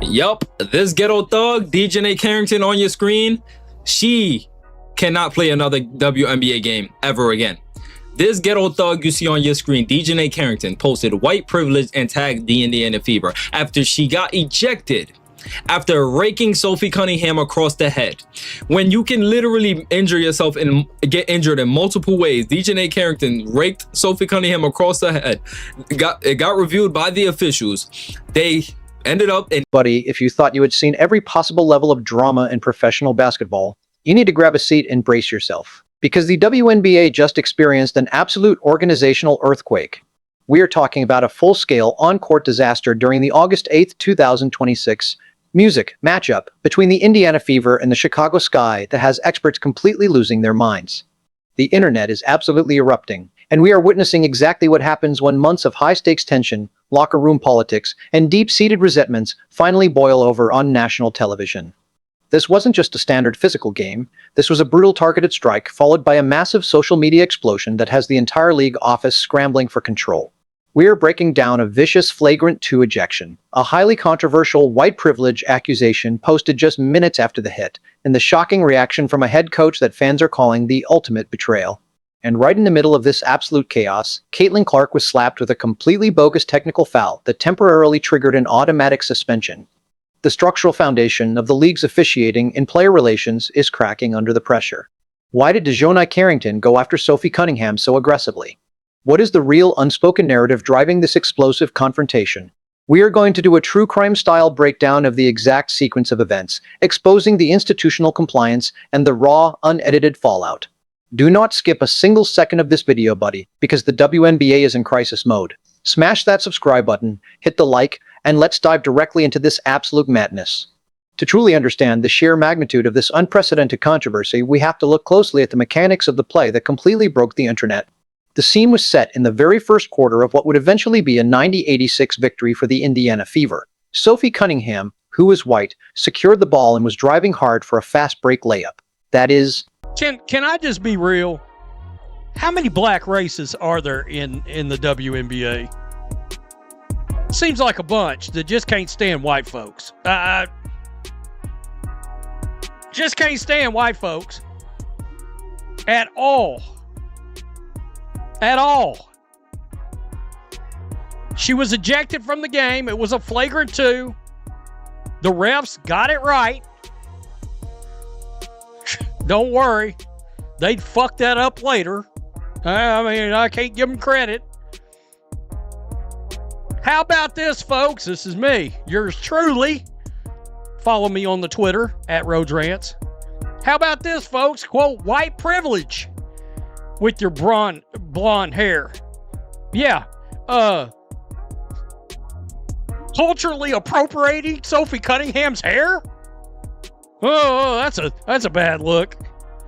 Yup, this ghetto thug, DJ Carrington on your screen, she cannot play another WNBA game ever again. This ghetto thug you see on your screen, DJ Carrington, posted white privilege and tagged the Indiana Fever after she got ejected after raking Sophie Cunningham across the head. When you can literally injure yourself and get injured in multiple ways, DJ Carrington raked Sophie Cunningham across the head. It got reviewed by the officials. They ended up in... Buddy, if you thought you had seen every possible level of drama in professional basketball, you need to grab a seat and brace yourself. Because the WNBA just experienced an absolute organizational earthquake. We are talking about a full-scale on-court disaster during the August 8, 2026 music matchup between the Indiana Fever and the Chicago Sky that has experts completely losing their minds. The internet is absolutely erupting, and we are witnessing exactly what happens when months of high-stakes tension, locker room politics, and deep-seated resentments finally boil over on national television. This wasn't just a standard physical game, this was a brutal targeted strike followed by a massive social media explosion that has the entire league office scrambling for control. We are breaking down a vicious flagrant 2 ejection, a highly controversial white privilege accusation posted just minutes after the hit, and the shocking reaction from a head coach that fans are calling the ultimate betrayal. And right in the middle of this absolute chaos, Caitlin Clark was slapped with a completely bogus technical foul that temporarily triggered an automatic suspension. The structural foundation of the league's officiating in player relations is cracking under the pressure. Why did DJ Carrington go after Sophie Cunningham so aggressively? What is the real unspoken narrative driving this explosive confrontation? We are going to do a true crime-style breakdown of the exact sequence of events, exposing the institutional compliance and the raw, unedited fallout. Do not skip a single second of this video, buddy, because the WNBA is in crisis mode. Smash that subscribe button, hit the like, and let's dive directly into this absolute madness. To truly understand the sheer magnitude of this unprecedented controversy, we have to look closely at the mechanics of the play that completely broke the internet. The scene was set in the very first quarter of what would eventually be a 90-86 victory for the Indiana Fever. Sophie Cunningham, who is white, secured the ball and was driving hard for a fast break layup. That is... Can I just be real? How many black races are there in the WNBA? Seems like a bunch that just can't stand white folks. Just can't stand white folks. At all. At all. She was ejected from the game. It was a flagrant 2. The refs got it right. Don't worry. They'd fuck that up later. I mean, I can't give them credit. How about this, folks? This is me, yours truly. Follow me on the Twitter, @Rhodes How about this, folks? Quote, white privilege with your blonde hair. Yeah, culturally appropriating Sophie Cunningham's hair? Oh, that's a bad look.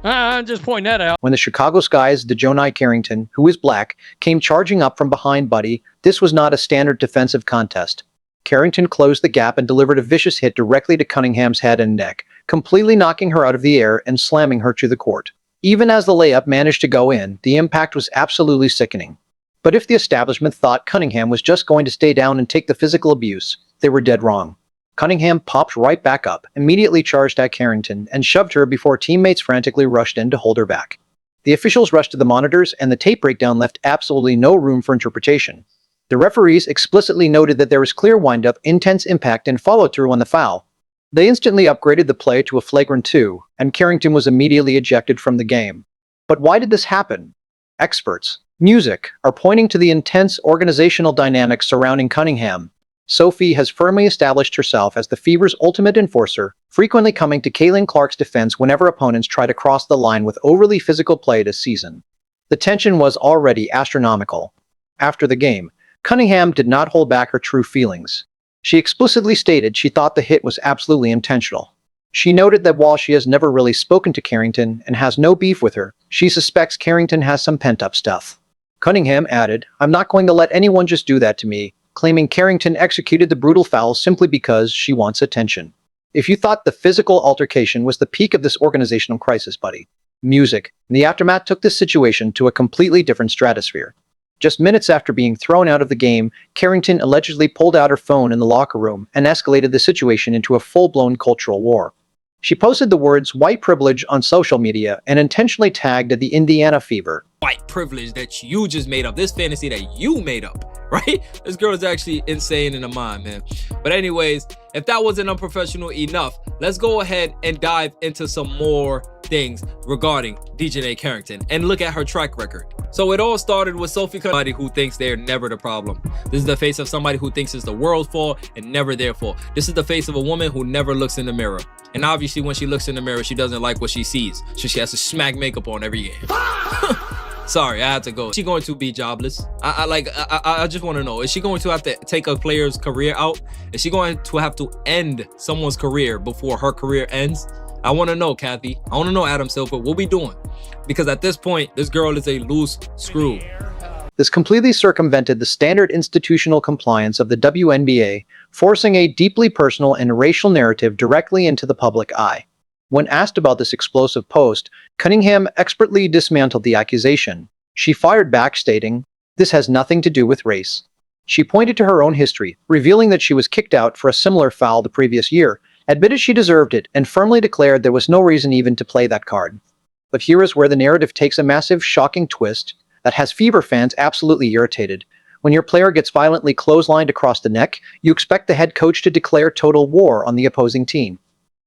I'm just pointing that out. When the Chicago Sky's DJ Carrington, who is black, came charging up from behind Buddy, this was not a standard defensive contest. Carrington closed the gap and delivered a vicious hit directly to Cunningham's head and neck, completely knocking her out of the air and slamming her to the court. Even as the layup managed to go in, the impact was absolutely sickening. But if the establishment thought Cunningham was just going to stay down and take the physical abuse, they were dead wrong. Cunningham popped right back up, immediately charged at Carrington, and shoved her before teammates frantically rushed in to hold her back. The officials rushed to the monitors, and the tape breakdown left absolutely no room for interpretation. The referees explicitly noted that there was clear wind-up, intense impact, and follow-through on the foul. They instantly upgraded the play to a flagrant 2, and Carrington was immediately ejected from the game. But why did this happen? Experts, music, are pointing to the intense organizational dynamics surrounding Cunningham. Sophie has firmly established herself as the Fever's ultimate enforcer, frequently coming to Caitlin Clark's defense whenever opponents try to cross the line with overly physical play this season. The tension was already astronomical. After the game, Cunningham did not hold back her true feelings. She explicitly stated she thought the hit was absolutely intentional. She noted that while she has never really spoken to Carrington and has no beef with her, she suspects Carrington has some pent-up stuff. Cunningham added, "I'm not going to let anyone just do that to me," claiming Carrington executed the brutal foul simply because she wants attention. If you thought the physical altercation was the peak of this organizational crisis, buddy, music, in the aftermath took this situation to a completely different stratosphere. Just minutes after being thrown out of the game, Carrington allegedly pulled out her phone in the locker room and escalated the situation into a full-blown cultural war. She posted the words "white privilege" on social media and intentionally tagged the Indiana Fever. White privilege that you just made up. This fantasy that you made up, right? This girl is actually insane in the mind, man. But anyways, if that wasn't unprofessional enough, let's go ahead and dive into some more things regarding DJ Carrington and look at her track record. So it all started with Sophie, somebody who thinks they're never the problem. This is the face of somebody who thinks it's the world's fault and never their fault. This is the face of a woman who never looks in the mirror. And obviously when she looks in the mirror, she doesn't like what she sees. So she has to smack makeup on every game. Sorry, I had to go. Is she going to be jobless? I just want to know, is she going to have to take a player's career out? Is she going to have to end someone's career before her career ends? I want to know, Kathy. I want to know, Adam Silver, what we doing? Because at this point, this girl is a loose screw. This completely circumvented the standard institutional compliance of the WNBA, forcing a deeply personal and racial narrative directly into the public eye. When asked about this explosive post, Cunningham expertly dismantled the accusation. She fired back, stating, "This has nothing to do with race." She pointed to her own history, revealing that she was kicked out for a similar foul the previous year, admitted she deserved it, and firmly declared there was no reason even to play that card. But here is where the narrative takes a massive, shocking twist that has Fever fans absolutely irritated. When your player gets violently clotheslined across the neck, you expect the head coach to declare total war on the opposing team.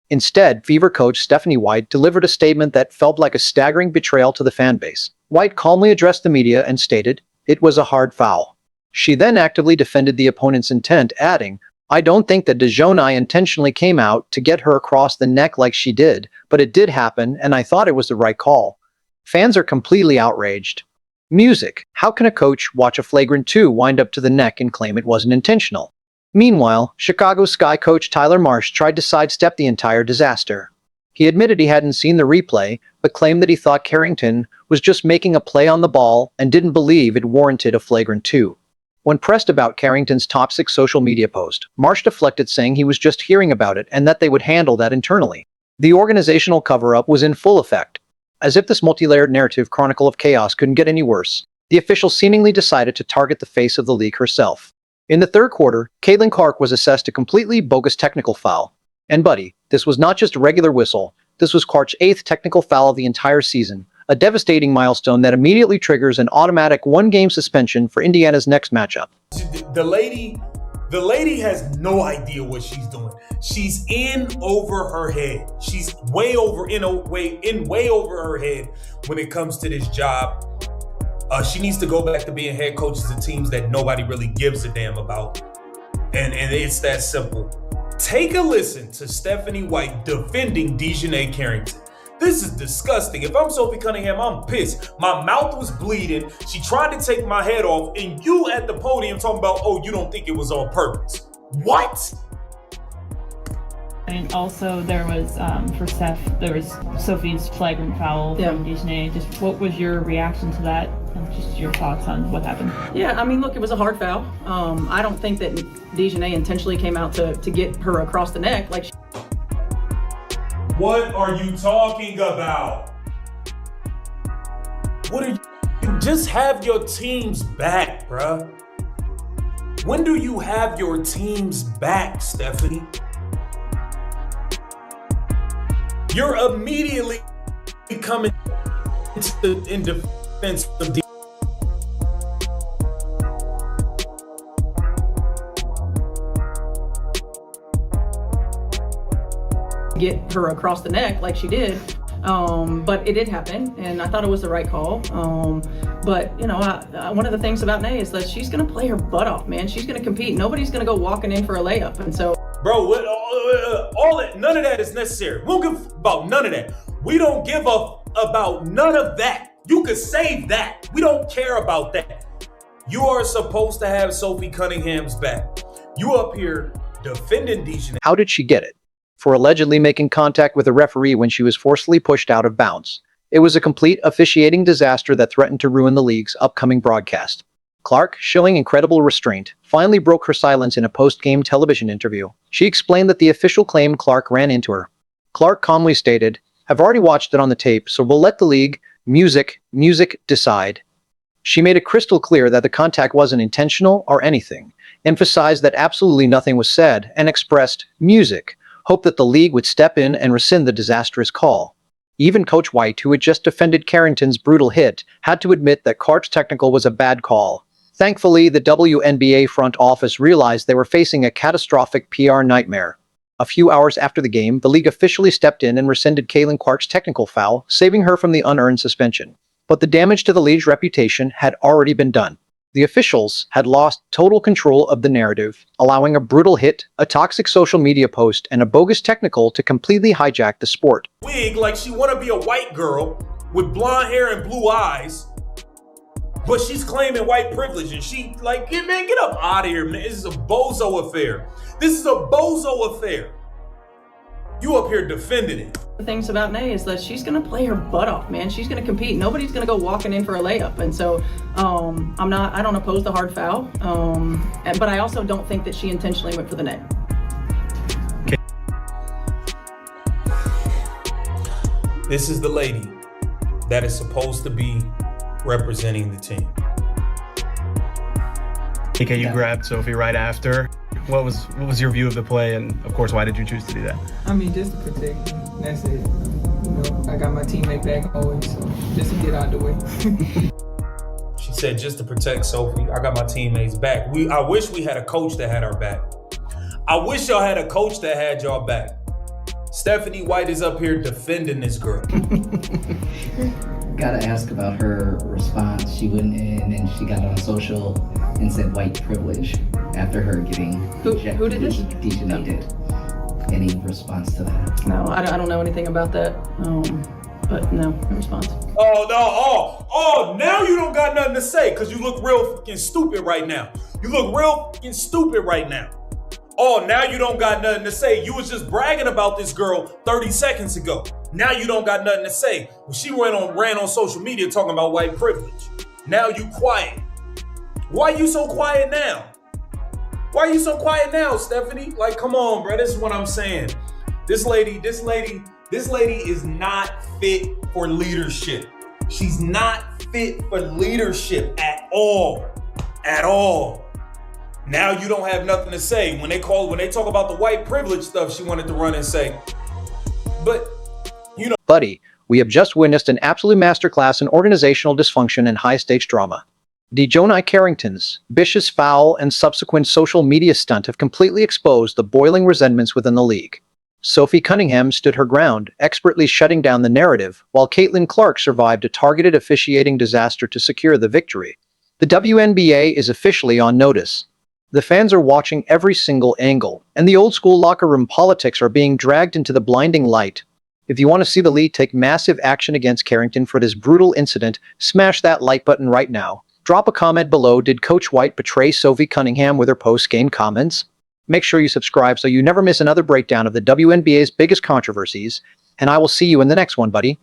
Instead, Fever coach Stephanie White delivered a statement that felt like a staggering betrayal to the fan base. White calmly addressed the media and stated, "It was a hard foul." She then actively defended the opponent's intent, adding, "I don't think that DeJohnai intentionally came out to get her across the neck like she did, but it did happen, and I thought it was the right call." Fans are completely outraged. Music. How can a coach watch a flagrant 2 wind up to the neck and claim it wasn't intentional? Meanwhile, Chicago Sky coach Tyler Marsh tried to sidestep the entire disaster. He admitted he hadn't seen the replay, but claimed that he thought Carrington was just making a play on the ball and didn't believe it warranted a flagrant 2. When pressed about Carrington's toxic social media post, Marsh deflected, saying he was just hearing about it and that they would handle that internally. The organizational cover-up was in full effect. As if this multi-layered narrative chronicle of chaos couldn't get any worse, the officials seemingly decided to target the face of the league herself. In the third quarter, Caitlin Clark was assessed a completely bogus technical foul. And buddy, this was not just a regular whistle, this was Clark's 8th technical foul of the entire season, a devastating milestone that immediately triggers an automatic 1-game suspension for Indiana's next matchup. The lady has no idea what she's doing. She's in over her head. She's way over her head when it comes to this job. She needs to go back to being head coaches of teams that nobody really gives a damn about. And it's that simple. Take a listen to Stephanie White defending DJ Carrington. This is disgusting. If I'm Sophie Cunningham, I'm pissed. My mouth was bleeding. She tried to take my head off, and you at the podium talking about, oh, you don't think it was on purpose. What? And also there was, for Steph, there was Sophie's flagrant foul from DJ. Just what was your reaction to that? And just your thoughts on what happened? Yeah, I mean, look, it was a hard foul. I don't think that DJ intentionally came out to get her across the neck. Like. What are you talking about? What are you? Just have your team's back, bruh. When do you have your team's back, Stephanie? You're immediately coming in defense of the get her across the neck like she did. But it did happen, and I thought it was the right call. But, you know, one of the things about Nay is that she's going to play her butt off, man. She's going to compete. Nobody's going to go walking in for a layup. And so... Bro, none of that is necessary. We don't give about none of that. We don't give up about none of that. You could save that. We don't care about that. You are supposed to have Sophie Cunningham's back. You up here defending DJ. How did she get it? For allegedly making contact with a referee when she was forcefully pushed out of bounds. It was a complete officiating disaster that threatened to ruin the league's upcoming broadcast. Clark, showing incredible restraint, finally broke her silence in a post-game television interview. She explained that the official claimed Clark ran into her. Clark calmly stated, "I've already watched it on the tape, so we'll let the league, music, decide." She made it crystal clear that the contact wasn't intentional or anything, emphasized that absolutely nothing was said, and expressed music, hope that the league would step in and rescind the disastrous call. Even Coach White, who had just defended Carrington's brutal hit, had to admit that Clark's technical was a bad call. Thankfully, the WNBA front office realized they were facing a catastrophic PR nightmare. A few hours after the game, the league officially stepped in and rescinded Caitlin Clark's technical foul, saving her from the unearned suspension. But the damage to the league's reputation had already been done. The officials had lost total control of the narrative, allowing a brutal hit, a toxic social media post, and a bogus technical to completely hijack the sport. Wig like she want to be a white girl with blonde hair and blue eyes, but she's claiming white privilege, and she like, get up out of here, man. This is a bozo affair. This is a bozo affair. You up here defending it. The things about Nay is that she's gonna play her butt off, man. She's gonna compete. Nobody's gonna go walking in for a layup. And so I don't oppose the hard foul. But I also don't think that she intentionally went for the net. This is the lady that is supposed to be representing the team. Okay, you grabbed Sophie right after. What was your view of the play, and of course, why did you choose to do that? I mean, just to protect me. That's it. I got my teammate back always, so just to get out of the way. She said, just to protect Sophie, I got my teammates back. I wish we had a coach that had our back. I wish y'all had a coach that had y'all back. Stephanie White is up here defending this girl. Gotta ask about her response. She went in and she got on social and said white privilege after her getting ejected. Who did this? Dejanay did. Any response to that? No, I don't know anything about that. But no response. Oh, no. Oh, now you don't got nothing to say because you look real fucking stupid right now. You look real fucking stupid right now. Oh, now you don't got nothing to say. You was just bragging about this girl 30 seconds ago. Now you don't got nothing to say. Well, she ran on social media talking about white privilege. Now you quiet. Why you so quiet now? Why you so quiet now, Stephanie? Like, come on, bro. This is what I'm saying. This lady is not fit for leadership. She's not fit for leadership at all. At all. Now you don't have nothing to say. When they talk about the white privilege stuff, she wanted to run and say, but you know. Buddy, we have just witnessed an absolute masterclass in organizational dysfunction and high-stakes drama. Dejanay Carrington's vicious foul and subsequent social media stunt have completely exposed the boiling resentments within the league. Sophie Cunningham stood her ground, expertly shutting down the narrative, while Caitlin Clark survived a targeted officiating disaster to secure the victory. The WNBA is officially on notice. The fans are watching every single angle, and the old-school locker room politics are being dragged into the blinding light. If you want to see the league take massive action against Carrington for this brutal incident, smash that like button right now. Drop a comment below. Did Coach White betray Sophie Cunningham with her post-game comments? Make sure you subscribe so you never miss another breakdown of the WNBA's biggest controversies, and I will see you in the next one, buddy.